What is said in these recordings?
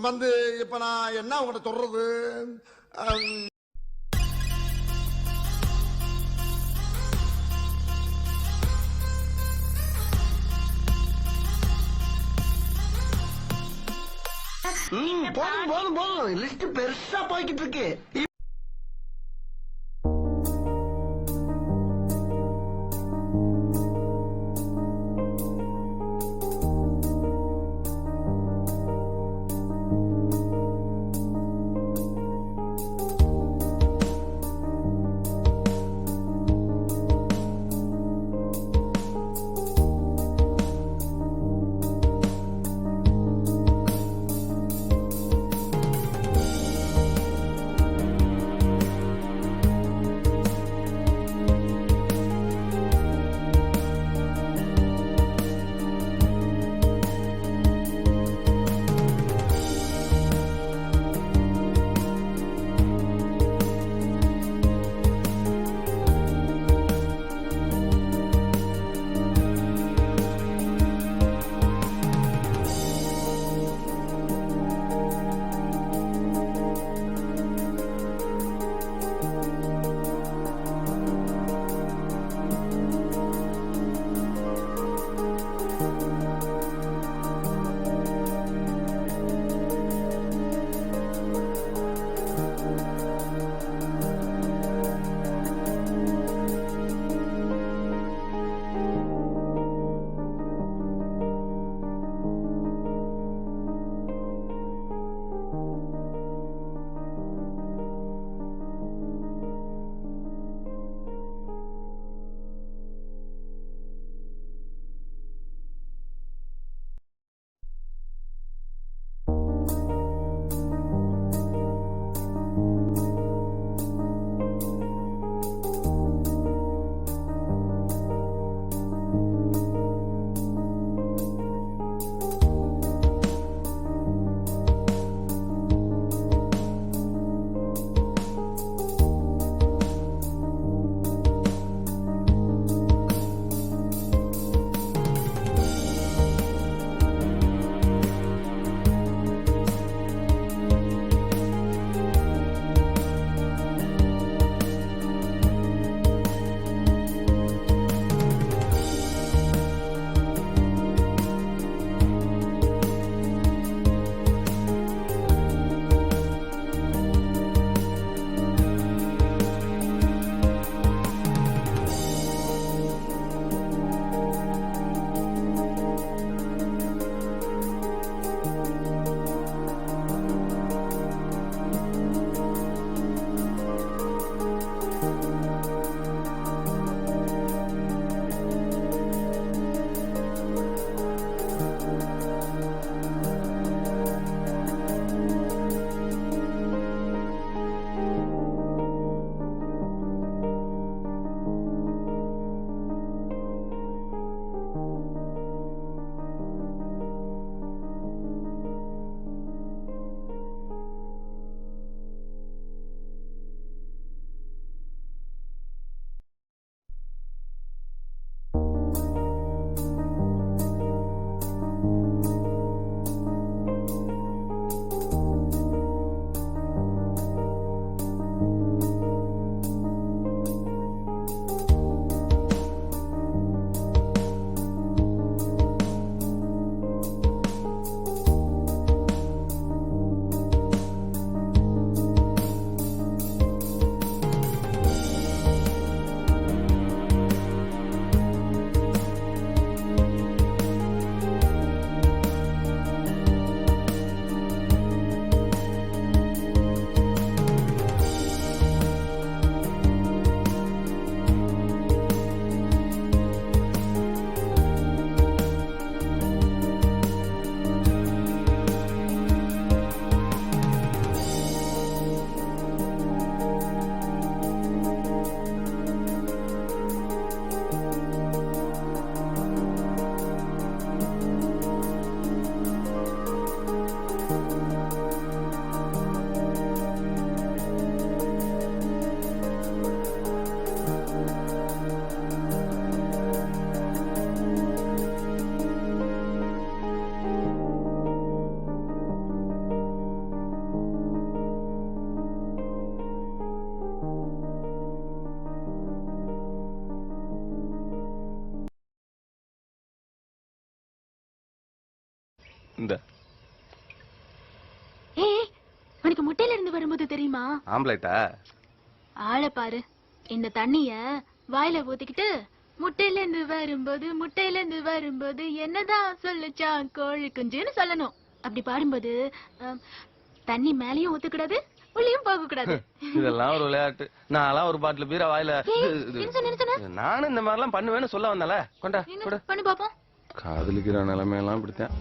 வந்து இப்ப நான் என்ன உங்கள்கிட்ட சொல்றது? போதும் போதும் போதும், லிஸ்ட் பெருசா போய்கிட்டு இருக்கு. இந்த ஏய் உனக்கு முட்டையில இருந்து வரும்போது தெரியுமா? ஆம்லேட்டா? ஆளை பாரு. இந்த தண்ணிய வாயில ஊத்திக்கிட்டு முட்டையில இருந்து வரும்போது என்னதான் சொல்லுச்சான் கோழி குஞ்சுன்னு சொல்லணும். அப்படி பாடும்போது தண்ணி மேலயும் ஊத்தக்கூடாது, உள்ளயும் போக கூடாது. இதெல்லாம் ஒரு விளையாட்டு. நான்லாம் ஒரு பாட்டில் பீரா வாயில நானும் இந்த மாதிரி எல்லாம் பண்ணுவேன்னு சொல்ல வந்தால. கொண்டா பண்ணி பாப்போம். காதலிக்கிற நிலைமையெல்லாம் இப்படித்தான்.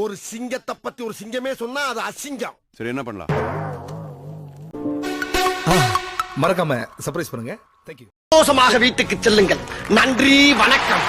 ஒரு சிங்கத்தை பத்தி ஒரு சிங்கமே சொன்னா அது அசிங்கம். சரி, என்ன பண்ணலாம்? மறக்காம சர்ப்ரைஸ் பண்ணுங்க. தேங்க்யூ. சந்தோஷமாக வீட்டுக்கு செல்லுங்கள். நன்றி, வணக்கம்.